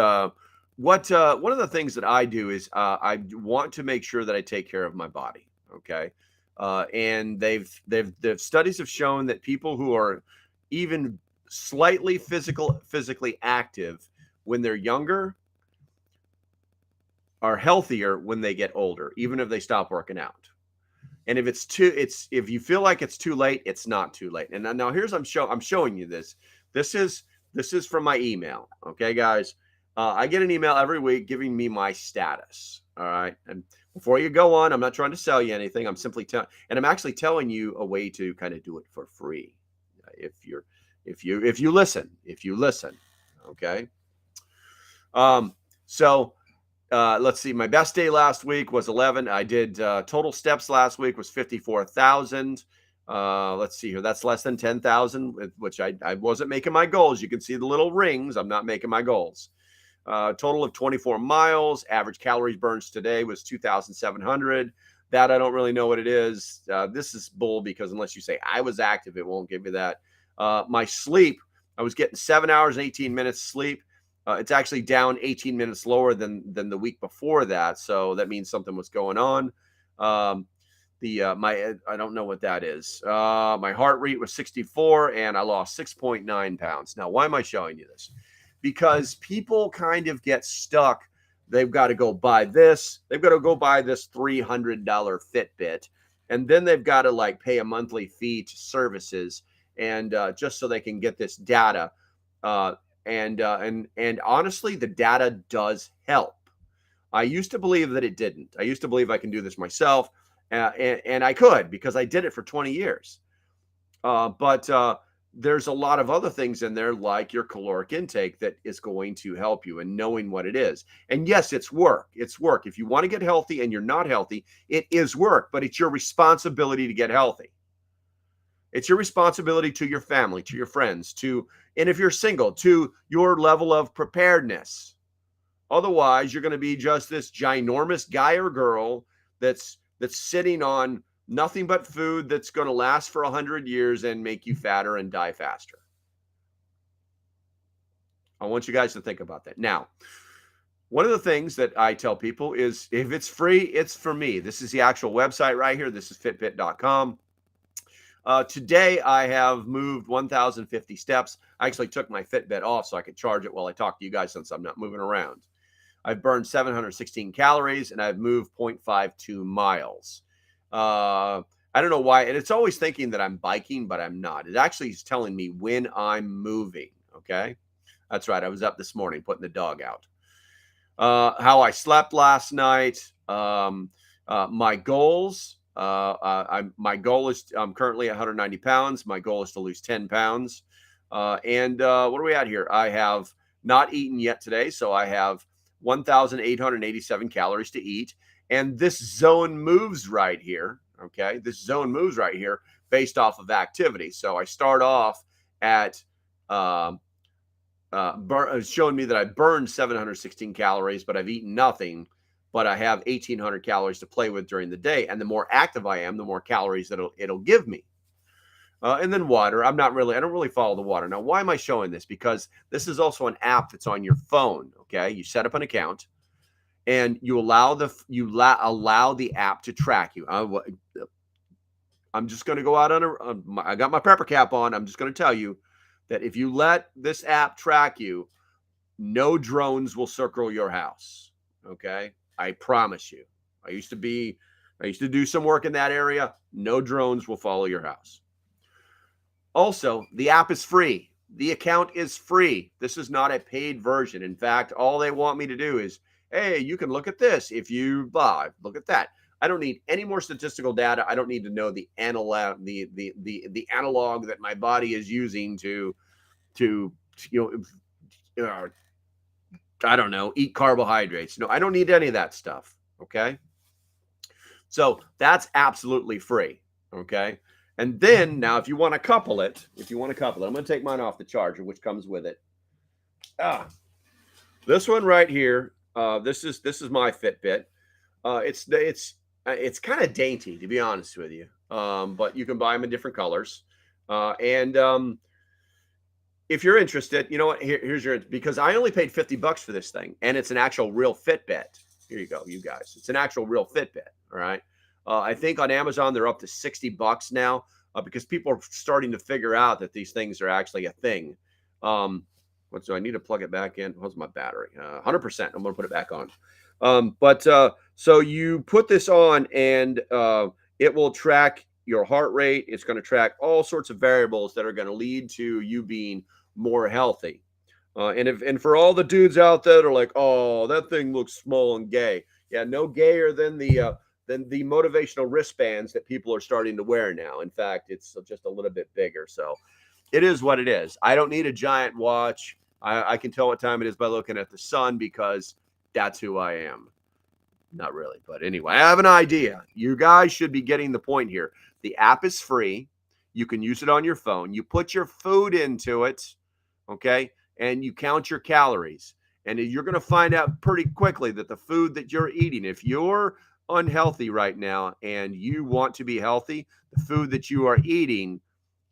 one of the things that I do is I want to make sure that I take care of my body. Okay. And the studies have shown that people who are even slightly physically active when they're younger are healthier when they get older, even if they stop working out. And if if you feel like it's too late, it's not too late. And now here's I'm showing you this. This is from my email. Okay, guys. I get an email every week giving me my status. All right. And before you go on, I'm not trying to sell you anything. I'm simply I'm actually telling you a way to kind of do it for free. If you listen. Okay. Let's see. My best day last week was 11. I did total steps last week was 54,000. Let's see here. That's less than 10,000, which I wasn't making my goals. You can see the little rings. I'm not making my goals. Total of 24 miles. Average calories burns today was 2,700. That I don't really know what it is. This is bull because unless you say I was active, it won't give you that. My sleep, I was getting 7 hours and 18 minutes sleep. It's actually down 18 minutes lower than the week before that. So that means something was going on. I don't know what that is. My heart rate was 64 and I lost 6.9 pounds. Now, why am I showing you this? Because people kind of get stuck. They've got to go buy this. They've got to go buy this $300 Fitbit. And then they've got to like pay a monthly fee to services and just so they can get this data. And honestly, the data does help. I used to believe that it didn't. I used to believe I can do this myself, and I could because I did it for 20 years. But there's a lot of other things in there, like your caloric intake, that is going to help you and knowing what it is. And yes, it's work. It's work. If you want to get healthy and you're not healthy, it is work, but it's your responsibility to get healthy. It's your responsibility to your family, to your friends, and if you're single, to your level of preparedness. Otherwise, you're going to be just this ginormous guy or girl that's sitting on nothing but food that's going to last for 100 years and make you fatter and die faster. I want you guys to think about that. Now, one of the things that I tell people is if it's free, it's for me. This is the actual website right here. This is Fitbit.com. Today, I have moved 1,050 steps. I actually took my Fitbit off so I could charge it while I talk to you guys since I'm not moving around. I've burned 716 calories and I've moved 0.52 miles. I don't know why. And it's always thinking that I'm biking, but I'm not. It actually is telling me when I'm moving. Okay. That's right. I was up this morning putting the dog out. How I slept last night. My goals. My goal is I'm currently 190 pounds. My goal is to lose 10 pounds. And what are we at here? I have not eaten yet today. So I have 1,887 calories to eat. And this zone moves right here. Okay. This zone moves right here based off of activity. So I start off at, showing me that I burned 716 calories, but I've eaten nothing. But I have 1,800 calories to play with during the day. And the more active I am, the more calories that it'll give me. And then water. I don't really follow the water. Now, why am I showing this? Because this is also an app that's on your phone. Okay. You set up an account and you allow the app to track you. I'm just going to go out I got my prepper cap on. I'm just going to tell you that if you let this app track you, no drones will circle your house. Okay. I promise you. I used to do some work in that area. No drones will follow your house. Also, the app is free. The account is free. This is not a paid version. In fact, all they want me to do is, hey, you can look at this if you buy. Look at that. I don't need any more statistical data. I don't need to know the analog that my body is using to I don't know, eat carbohydrates. No, I don't need any of that stuff. Okay. So that's absolutely free. Okay. And then now, if you want to couple it, I'm going to take mine off the charger, which comes with it. This one right here. This is my Fitbit. It's kind of dainty, to be honest with you. But you can buy them in different colors. If you're interested, you know what? Here's because I only paid $50 for this thing, and it's an actual real Fitbit. Here you go, you guys. It's an actual real Fitbit. All right. I think on Amazon they're up to $60 now because people are starting to figure out that these things are actually a thing. What do I need to plug it back in? What's my battery? 100%. I'm going to put it back on. So you put this on and it will track your heart rate. It's going to track all sorts of variables that are going to lead to you being more healthy. And for all the dudes out there that are like, oh, that thing looks small and gay. Yeah, no gayer than the motivational wristbands that people are starting to wear now. In fact, it's just a little bit bigger. So it is what it is. I don't need a giant watch. I can tell what time it is by looking at the sun because that's who I am. Not really, but anyway, I have an idea. You guys should be getting the point here. The app is free. You can use it on your phone. You put your food into it, okay, and you count your calories. And you're going to find out pretty quickly that the food that you're eating, if you're unhealthy right now and you want to be healthy, the food that you are eating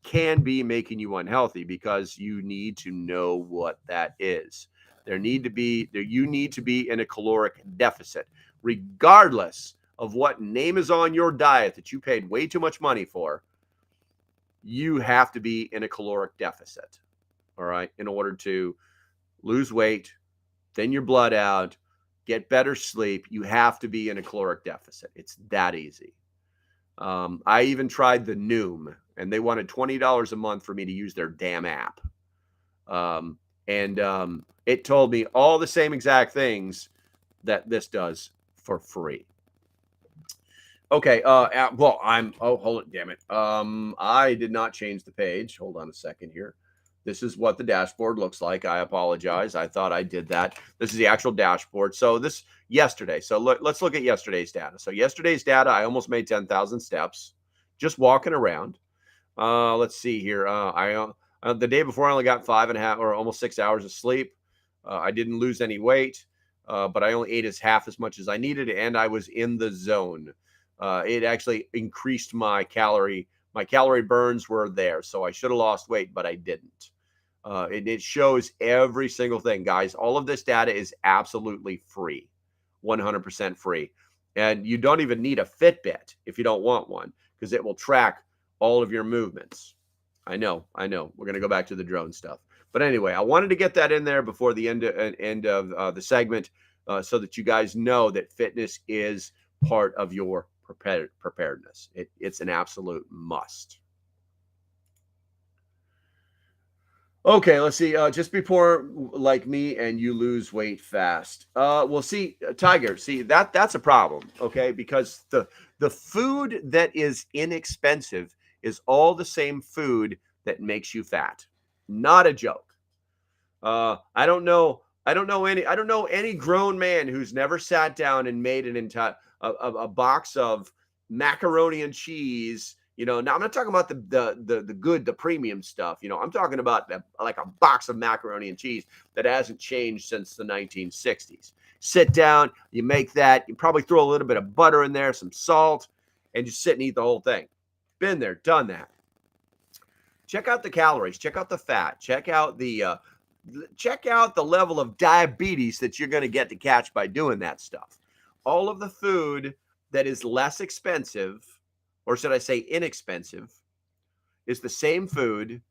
can be making you unhealthy because you need to know what that is. You need to be in a caloric deficit, regardless of what name is on your diet that you paid way too much money for. You have to be in a caloric deficit, all right, in order to lose weight, thin your blood out, get better sleep. You have to be in a caloric deficit. It's that easy. I even tried the Noom, and they wanted $20 a month for me to use their damn app. It told me all the same exact things that this does for free. Okay. Hold it. Damn it. I did not change the page. Hold on a second here. This is what the dashboard looks like. I apologize. I thought I did that. This is the actual dashboard. So this yesterday. So let's look at yesterday's data. So yesterday's data, I almost made 10,000 steps just walking around. Let's see here. The day before I only got 5.5 or almost 6 hours of sleep. I didn't lose any weight, but I only ate half as much as I needed, and I was in the zone. It actually increased my calorie burns were there. So I should have lost weight, but I didn't. It shows every single thing, guys. All of this data is absolutely free, 100% free. And you don't even need a Fitbit if you don't want one, because it will track all of your movements. I know. We're going to go back to the drone stuff. But anyway, I wanted to get that in there before the end of the segment so that you guys know that fitness is part of your preparedness. It's an absolute must. Okay, let's see. Just before, like me, and you lose weight fast. Well, see, Tiger, that's a problem, okay? Because the food that is inexpensive is all the same food that makes you fat. Not a joke. I don't know any grown man who's never sat down and made an entire a box of macaroni and cheese. Now I'm not talking about the premium stuff. I'm talking about like a box of macaroni and cheese that hasn't changed since the 1960s. Sit down, you make that, you probably throw a little bit of butter in there, some salt, and just sit and eat the whole thing. Been there, done that. Check out the calories, check out the fat, check out the level of diabetes that you're going to get to catch by doing that stuff. All of the food that is less expensive, or should I say inexpensive, is the same food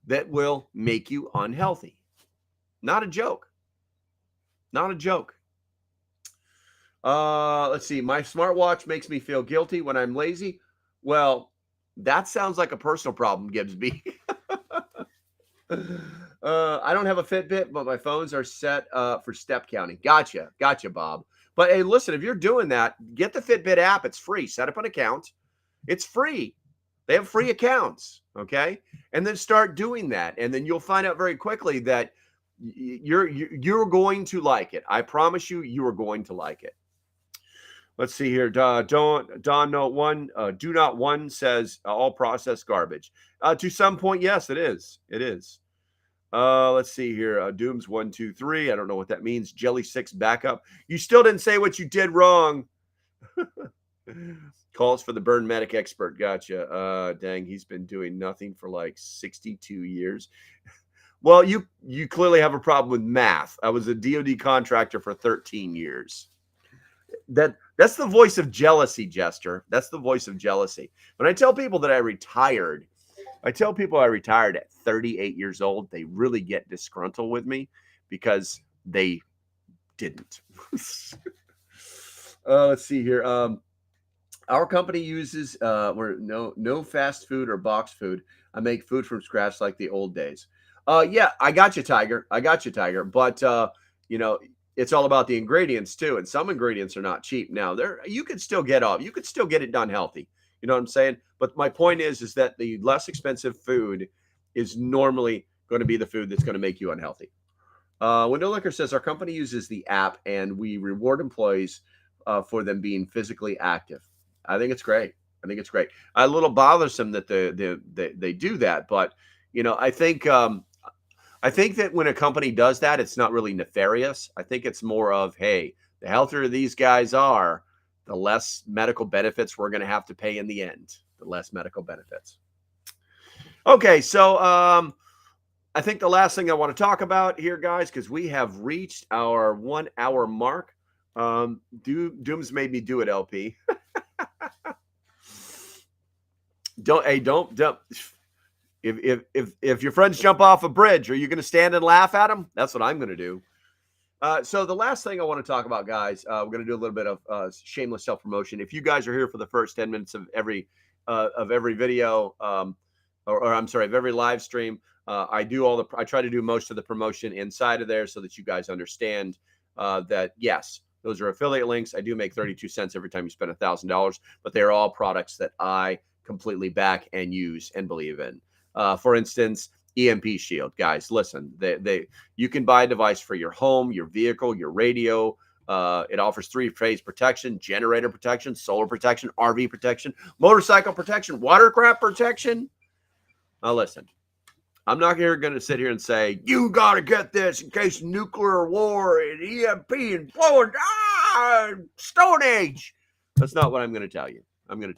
that will make you unhealthy. Not a joke. Not a joke. Let's see. My smartwatch makes me feel guilty when I'm lazy. Well, that sounds like a personal problem, Gibbsby. I don't have a Fitbit, but my phones are set for step counting. Gotcha, Bob. But hey, listen, if you're doing that, get the Fitbit app. It's free. Set up an account. It's free. They have free accounts, okay? And then start doing that, and then you'll find out very quickly that you're going to like it. I promise you are going to like it. Let's see here. Don Note 1, Do Not 1 says all processed garbage. To some point, yes, it is. It is. Let's see here. Dooms 1, 2, 3. I don't know what that means. Jelly 6 backup. You still didn't say what you did wrong. Calls for the burn medic expert. Gotcha. Dang, he's been doing nothing for like 62 years. Well, you clearly have a problem with math. I was a DoD contractor for 13 years. That's the voice of jealousy, Jester. That's the voice of jealousy. When I tell people that I retired at 38 years old, they really get disgruntled with me because they didn't. Let's see here. Our company uses no fast food or box food. I make food from scratch like the old days. Yeah, I got you, Tiger. But you know, it's all about the ingredients too, and some ingredients are not cheap. Now, you could still get it done healthy. You know what I'm saying? But my point is that the less expensive food is normally going to be the food that's going to make you unhealthy. Window Liquor says our company uses the app and we reward employees for them being physically active. I think it's great. A little bothersome that they do that, but you know, I think that when a company does that, it's not really nefarious. I think it's more of, hey, the healthier these guys are, the less medical benefits we're going to have to pay in the end. The less medical benefits. Okay, so I think the last thing I want to talk about here, guys, because we have reached our 1 hour mark. Doom's made me do it, LP. Don't. If your friends jump off a bridge, are you going to stand and laugh at them? That's what I'm going to do. So the last thing I want to talk about, guys, we're going to do a little bit of shameless self-promotion. If you guys are here for the first 10 minutes of every video, of every live stream, I try to do most of the promotion inside of there so that you guys understand that, yes, those are affiliate links. I do make 32 cents every time you spend $1,000, but they're all products that I completely back and use and believe in. For instance, EMP Shield, guys, listen, you can buy a device for your home, your vehicle, your radio. It offers 3-phase protection, generator protection, solar protection, RV protection, motorcycle protection, watercraft protection. Now, listen, I'm not going to sit here and say, you got to get this in case of nuclear war and EMP and blowing Stone Age. That's not what I'm going to tell you. I'm going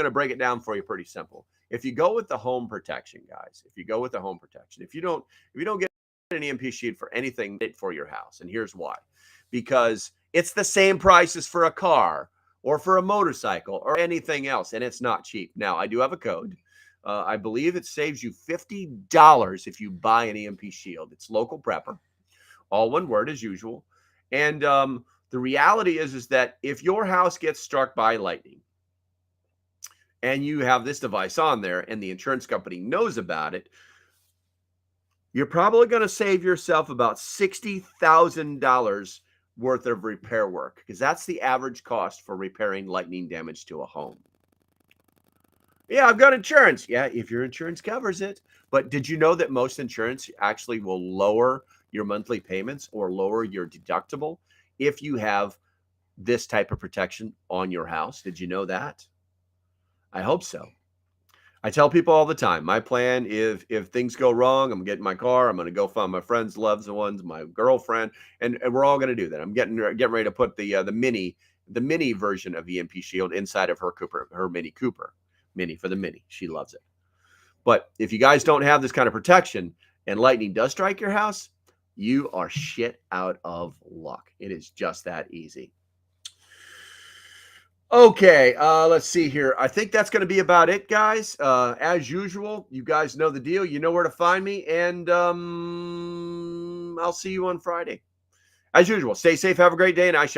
to break it down for you pretty simple. If you go with the home protection, guys, if you don't get an EMP Shield for anything for your house, and here's why. Because it's the same price as for a car or for a motorcycle or anything else, and it's not cheap. Now, I do have a code. I believe it saves you $50 if you buy an EMP Shield. It's LOCALPREPPER, all one word as usual. And the reality is that if your house gets struck by lightning, and you have this device on there and the insurance company knows about it, you're probably going to save yourself about $60,000 worth of repair work, because that's the average cost for repairing lightning damage to a home. Yeah, I've got insurance. Yeah, if your insurance covers it. But did you know that most insurance actually will lower your monthly payments or lower your deductible if you have this type of protection on your house? Did you know that? I hope so. I tell people all the time, my plan, if things go wrong, I'm getting my car, I'm going to go find my friends, loved ones, my girlfriend, and we're all going to do that. I'm getting ready to put the mini version of EMP Shield inside of her Mini Cooper. Mini for the Mini. She loves it. But if you guys don't have this kind of protection and lightning does strike your house, you are shit out of luck. It is just that easy. Okay, let's see here. I think that's going to be about it, guys. As usual, you guys know the deal. You know where to find me, and I'll see you on Friday. As usual, stay safe, have a great day, and I shall.